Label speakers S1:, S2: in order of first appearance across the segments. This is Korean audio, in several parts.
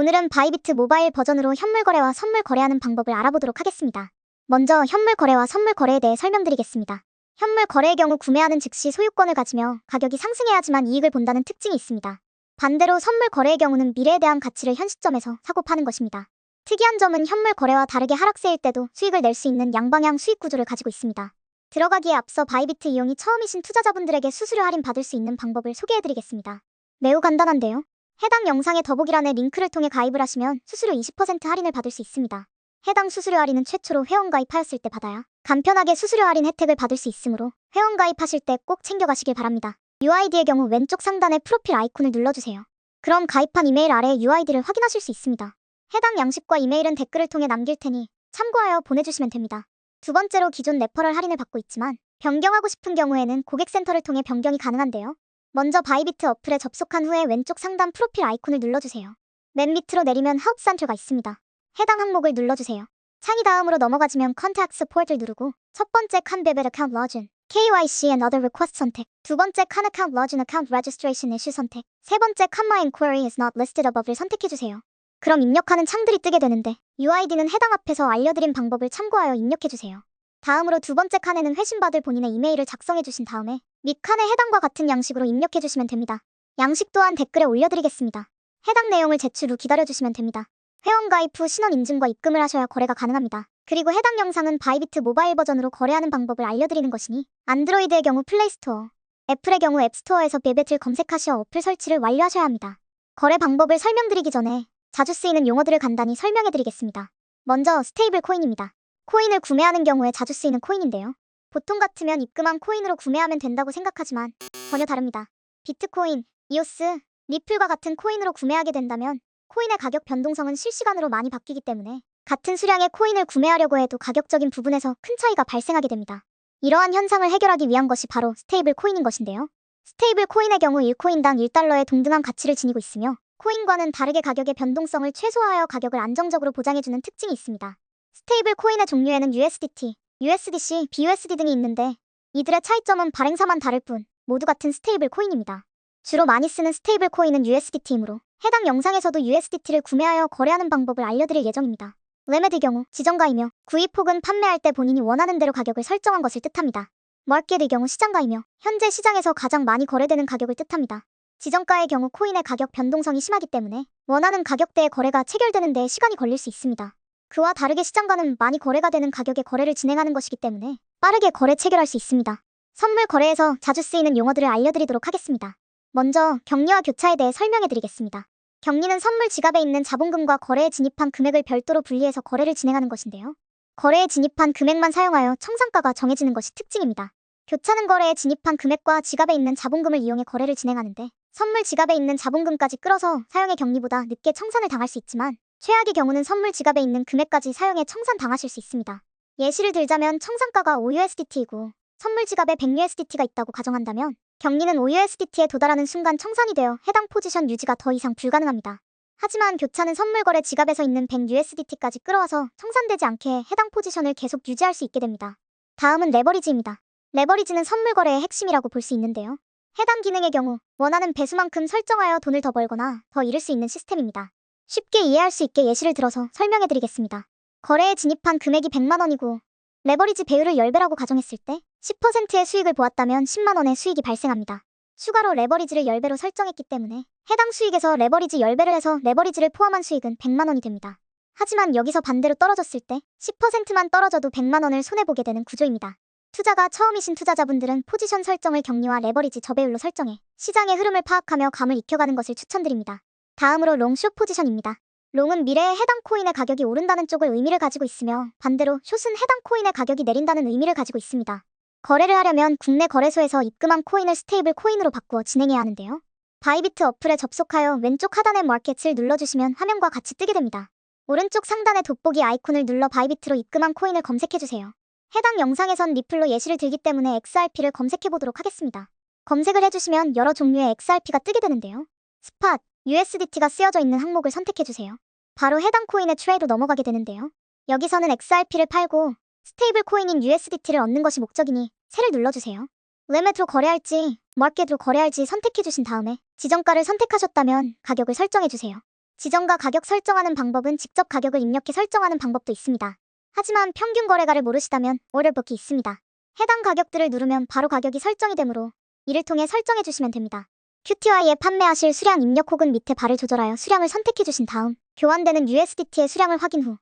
S1: 오늘은 바이비트 모바일 버전으로 현물 거래와 선물 거래하는 방법을 알아보도록 하겠습니다. 먼저 현물 거래와 선물 거래에 대해 설명드리겠습니다. 현물 거래의 경우 구매하는 즉시 소유권을 가지며 가격이 상승해야지만 이익을 본다는 특징이 있습니다. 반대로 선물 거래의 경우는 미래에 대한 가치를 현 시점에서 사고 파는 것입니다. 특이한 점은 현물 거래와 다르게 하락세일 때도 수익을 낼 수 있는 양방향 수익 구조를 가지고 있습니다. 들어가기에 앞서 바이비트 이용이 처음이신 투자자분들에게 수수료 할인 받을 수 있는 방법을 소개해드리겠습니다. 매우 간단한데요. 해당 영상의 더보기란의 링크를 통해 가입을 하시면 수수료 20% 할인을 받을 수 있습니다. 해당 수수료 할인은 최초로 회원 가입하였을 때 받아야 간편하게 수수료 할인 혜택을 받을 수 있으므로 회원 가입하실 때 꼭 챙겨가시길 바랍니다. UID의 경우 왼쪽 상단에 프로필 아이콘을 눌러주세요. 그럼 가입한 이메일 아래에 UID를 확인하실 수 있습니다. 해당 양식과 이메일은 댓글을 통해 남길 테니 참고하여 보내주시면 됩니다. 두 번째로 기존 레퍼럴 할인을 받고 있지만 변경하고 싶은 경우에는 고객센터를 통해 변경이 가능한데요. 먼저 바이비트 어플에 접속한 후에 왼쪽 상단 프로필 아이콘을 눌러주세요. 맨 밑으로 내리면 하우스 센터가 있습니다. 해당 항목을 눌러주세요. 창이 다음으로 넘어가지면 Contact Support을 누르고 첫 번째 칸 Vivid Account Login, KYC and Other Request 선택, 두 번째 칸 Account Login Account Registration Issue 선택, 세 번째 칸 My Inquiry is not listed above를 선택해주세요. 그럼 입력하는 창들이 뜨게 되는데 UID는 해당 앞에서 알려드린 방법을 참고하여 입력해주세요. 다음으로 두 번째 칸에는 회신받을 본인의 이메일을 작성해주신 다음에 밑 칸에 해당과 같은 양식으로 입력해주시면 됩니다. 양식 또한 댓글에 올려드리겠습니다. 해당 내용을 제출 후 기다려주시면 됩니다. 회원 가입 후 신원 인증과 입금을 하셔야 거래가 가능합니다. 그리고 해당 영상은 바이비트 모바일 버전으로 거래하는 방법을 알려드리는 것이니 안드로이드의 경우 플레이스토어, 애플의 경우 앱스토어에서 바이비트를 검색하시어 어플 설치를 완료하셔야 합니다. 거래 방법을 설명드리기 전에 자주 쓰이는 용어들을 간단히 설명해드리겠습니다. 먼저 스테이블 코인입니다. 코인을 구매하는 경우에 자주 쓰이는 코인인데요. 보통 같으면 입금한 코인으로 구매하면 된다고 생각하지만 전혀 다릅니다. 비트코인, 이오스, 리플과 같은 코인으로 구매하게 된다면 코인의 가격 변동성은 실시간으로 많이 바뀌기 때문에 같은 수량의 코인을 구매하려고 해도 가격적인 부분에서 큰 차이가 발생하게 됩니다. 이러한 현상을 해결하기 위한 것이 바로 스테이블 코인인 것인데요. 스테이블 코인의 경우 1코인당 1달러의 동등한 가치를 지니고 있으며 코인과는 다르게 가격의 변동성을 최소화하여 가격을 안정적으로 보장해주는 특징이 있습니다. 스테이블 코인의 종류에는 USDT, USDC, BUSD 등이 있는데 이들의 차이점은 발행사만 다를 뿐 모두 같은 스테이블 코인입니다. 주로 많이 쓰는 스테이블 코인은 USDT이므로 해당 영상에서도 USDT를 구매하여 거래하는 방법을 알려드릴 예정입니다. 레메드의 경우 지정가이며 구입 혹은 판매할 때 본인이 원하는 대로 가격을 설정한 것을 뜻합니다. 마켓의 경우 시장가이며 현재 시장에서 가장 많이 거래되는 가격을 뜻합니다. 지정가의 경우 코인의 가격 변동성이 심하기 때문에 원하는 가격대의 거래가 체결되는 데 시간이 걸릴 수 있습니다. 그와 다르게 시장가는 많이 거래가 되는 가격에 거래를 진행하는 것이기 때문에 빠르게 거래 체결할 수 있습니다. 선물 거래에서 자주 쓰이는 용어들을 알려드리도록 하겠습니다. 먼저 격리와 교차에 대해 설명해드리겠습니다. 격리는 선물 지갑에 있는 자본금과 거래에 진입한 금액을 별도로 분리해서 거래를 진행하는 것인데요. 거래에 진입한 금액만 사용하여 청산가가 정해지는 것이 특징입니다. 교차는 거래에 진입한 금액과 지갑에 있는 자본금을 이용해 거래를 진행하는데 선물 지갑에 있는 자본금까지 끌어서 사용해 격리보다 늦게 청산을 당할 수 있지만 최악의 경우는 선물 지갑에 있는 금액까지 사용해 청산당하실 수 있습니다. 예시를 들자면 청산가가 5USDT이고 선물 지갑에 100USDT가 있다고 가정한다면 격리는 5USDT에 도달하는 순간 청산이 되어 해당 포지션 유지가 더 이상 불가능합니다. 하지만 교차는 선물 거래 지갑에서 있는 100USDT까지 끌어와서 청산되지 않게 해 해당 포지션을 계속 유지할 수 있게 됩니다. 다음은 레버리지입니다. 레버리지는 선물 거래의 핵심이라고 볼 수 있는데요. 해당 기능의 경우 원하는 배수만큼 설정하여 돈을 더 벌거나 더 잃을 수 있는 시스템입니다. 쉽게 이해할 수 있게 예시를 들어서 설명해드리겠습니다. 거래에 진입한 금액이 100만원이고 레버리지 배율을 10배라고 가정했을 때 10%의 수익을 보았다면 10만원의 수익이 발생합니다. 추가로 레버리지를 10배로 설정했기 때문에 해당 수익에서 레버리지 10배를 해서 레버리지를 포함한 수익은 100만원이 됩니다. 하지만 여기서 반대로 떨어졌을 때 10%만 떨어져도 100만원을 손해보게 되는 구조입니다. 투자가 처음이신 투자자분들은 포지션 설정을 격리와 레버리지 저배율로 설정해 시장의 흐름을 파악하며 감을 익혀가는 것을 추천드립니다. 다음으로 롱, 숏 포지션입니다. 롱은 미래에 해당 코인의 가격이 오른다는 쪽을 의미를 가지고 있으며 반대로 숏은 해당 코인의 가격이 내린다는 의미를 가지고 있습니다. 거래를 하려면 국내 거래소에서 입금한 코인을 스테이블 코인으로 바꾸어 진행해야 하는데요. 바이비트 어플에 접속하여 왼쪽 하단의 마켓을 눌러주시면 화면과 같이 뜨게 됩니다. 오른쪽 상단의 돋보기 아이콘을 눌러 바이비트로 입금한 코인을 검색해주세요. 해당 영상에선 리플로 예시를 들기 때문에 XRP를 검색해보도록 하겠습니다. 검색을 해주시면 여러 종류의 XRP가 뜨게 되는데요. 스팟, USDT가 쓰여져 있는 항목을 선택해주세요. 바로 해당 코인의 트레이드로 넘어가게 되는데요. 여기서는 XRP를 팔고 스테이블 코인인 USDT를 얻는 것이 목적이니 새를 눌러주세요. 레메트로 거래할지 마켓으로 거래할지 선택해주신 다음에 지정가를 선택하셨다면 가격을 설정해주세요. 지정가 가격 설정하는 방법은 직접 가격을 입력해 설정하는 방법도 있습니다. 하지만 평균 거래가를 모르시다면 오더북이 있습니다. 해당 가격들을 누르면 바로 가격이 설정이 되므로 이를 통해 설정해 주시면 됩니다. QTY에 판매하실 수량 입력 혹은 밑에 바를 조절하여 수량을 선택해 주신 다음 교환되는 USDT의 수량을 확인 후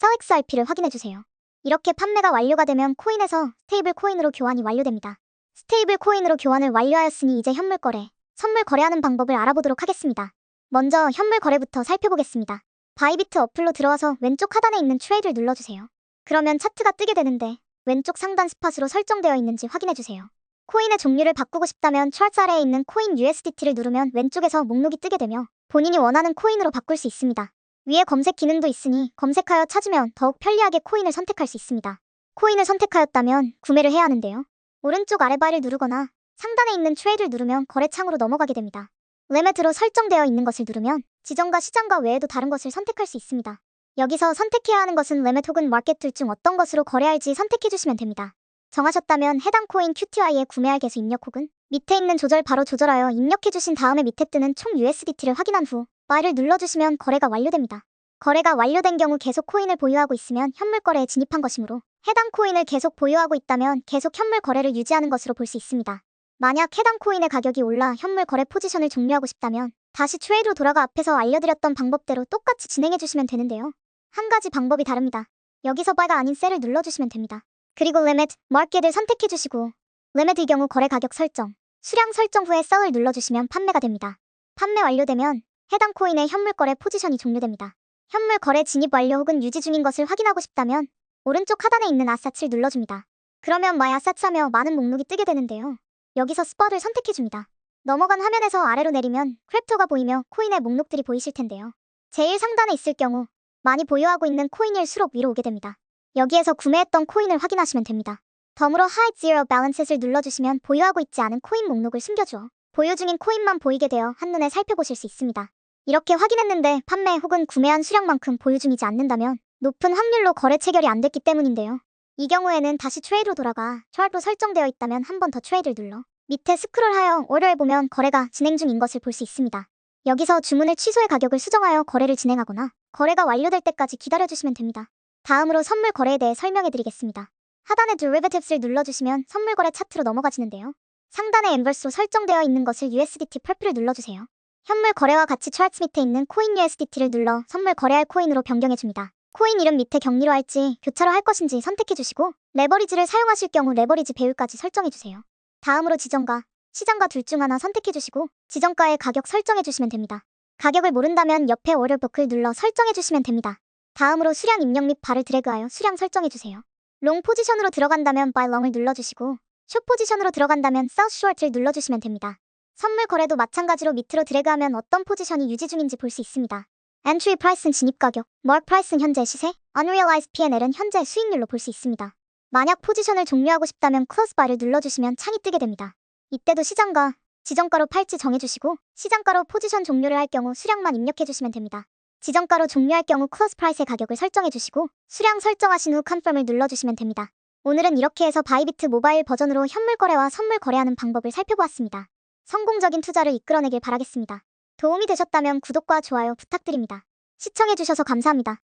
S1: XRP를 확인해 주세요. 이렇게 판매가 완료가 되면 코인에서 스테이블 코인으로 교환이 완료됩니다. 스테이블 코인으로 교환을 완료하였으니 이제 현물 거래, 선물 거래하는 방법을 알아보도록 하겠습니다. 먼저 현물 거래부터 살펴보겠습니다. 바이비트 어플로 들어와서 왼쪽 하단에 있는 트레이드를 눌러주세요. 그러면 차트가 뜨게 되는데 왼쪽 상단 스팟으로 설정되어 있는지 확인해주세요. 코인의 종류를 바꾸고 싶다면 차트 아래에 있는 코인 USDT를 누르면 왼쪽에서 목록이 뜨게 되며 본인이 원하는 코인으로 바꿀 수 있습니다. 위에 검색 기능도 있으니 검색하여 찾으면 더욱 편리하게 코인을 선택할 수 있습니다. 코인을 선택하였다면 구매를 해야 하는데요. 오른쪽 아래바를 누르거나 상단에 있는 트레이드를 누르면 거래창으로 넘어가게 됩니다. 리밋으로 설정되어 있는 것을 누르면 지정가 시장가 외에도 다른 것을 선택할 수 있습니다. 여기서 선택해야 하는 것은 리밋 혹은 마켓 둘 중 어떤 것으로 거래할지 선택해주시면 됩니다. 정하셨다면 해당 코인 QTY에 구매할 개수 입력 혹은 밑에 있는 조절 바로 조절하여 입력해주신 다음에 밑에 뜨는 총 USDT를 확인한 후 Buy를 눌러주시면 거래가 완료됩니다. 거래가 완료된 경우 계속 코인을 보유하고 있으면 현물 거래에 진입한 것이므로 해당 코인을 계속 보유하고 있다면 계속 현물 거래를 유지하는 것으로 볼 수 있습니다. 만약 해당 코인의 가격이 올라 현물 거래 포지션을 종료하고 싶다면 다시 트레이드로 돌아가 앞에서 알려드렸던 방법대로 똑같이 진행해주시면 되는데요. 한 가지 방법이 다릅니다. 여기서 Buy가 아닌 Sell을 눌러주시면 됩니다. 그리고 Limit, Market을 선택해주시고 Limit의 경우 거래 가격 설정, 수량 설정 후에 Sell을 눌러주시면 판매가 됩니다. 판매 완료되면 해당 코인의 현물 거래 포지션이 종료됩니다. 현물 거래 진입 완료 혹은 유지 중인 것을 확인하고 싶다면 오른쪽 하단에 있는 아사츠를 눌러줍니다. 그러면 My Assets 하며 많은 목록이 뜨게 되는데요. 여기서 스팟을 선택해줍니다. 넘어간 화면에서 아래로 내리면 크립토가 보이며 코인의 목록들이 보이실 텐데요. 제일 상단에 있을 경우 많이 보유하고 있는 코인일수록 위로 오게 됩니다. 여기에서 구매했던 코인을 확인하시면 됩니다. 덤으로 Hide Zero Balances를 눌러주시면 보유하고 있지 않은 코인 목록을 숨겨주어 보유 중인 코인만 보이게 되어 한눈에 살펴보실 수 있습니다. 이렇게 확인했는데 판매 혹은 구매한 수량만큼 보유 중이지 않는다면 높은 확률로 거래 체결이 안 됐기 때문인데요. 이 경우에는 다시 트레이드로 돌아가 차트로 설정되어 있다면 한 번 더 트레이드를 눌러 밑에 스크롤하여 오더해보면 거래가 진행 중인 것을 볼 수 있습니다. 여기서 주문을 취소해 가격을 수정하여 거래를 진행하거나 거래가 완료될 때까지 기다려주시면 됩니다. 다음으로 선물 거래에 대해 설명해드리겠습니다. 하단의 Derivatives를 눌러주시면 선물 거래 차트로 넘어가지는데요. 상단에 인버스로 설정되어 있는 것을 USDT Purple을 눌러주세요. 현물 거래와 같이 차트 밑에 있는 코인 USDT를 눌러 선물 거래할 코인으로 변경해줍니다. 코인 이름 밑에 격리로 할지 교차로 할 것인지 선택해주시고 레버리지를 사용하실 경우 레버리지 배율까지 설정해주세요. 다음으로 지정가, 시장가 둘 중 하나 선택해주시고 지정가의 가격 설정해주시면 됩니다. 가격을 모른다면 옆에 오더북을 눌러 설정해주시면 됩니다. 다음으로 수량 입력 및 바를 드래그하여 수량 설정해주세요. 롱 포지션으로 들어간다면 Buy Long을 눌러주시고 숏 포지션으로 들어간다면 Sell Short를 눌러주시면 됩니다. 선물 거래도 마찬가지로 밑으로 드래그하면 어떤 포지션이 유지 중인지 볼 수 있습니다. Entry Price는 진입 가격, Mark Price는 현재 시세, Unrealized P&L은 현재 수익률로 볼 수 있습니다. 만약 포지션을 종료하고 싶다면 Close Buy를 눌러주시면 창이 뜨게 됩니다. 이때도 시장가, 지정가로 팔지 정해주시고 시장가로 포지션 종료를 할 경우 수량만 입력해주시면 됩니다. 지정가로 종료할 경우 Close Price의 가격을 설정해주시고 수량 설정하신 후 Confirm을 눌러주시면 됩니다. 오늘은 이렇게 해서 바이비트 모바일 버전으로 현물 거래와 선물 거래하는 방법을 살펴보았습니다. 성공적인 투자를 이끌어내길 바라겠습니다. 도움이 되셨다면 구독과 좋아요 부탁드립니다. 시청해주셔서 감사합니다.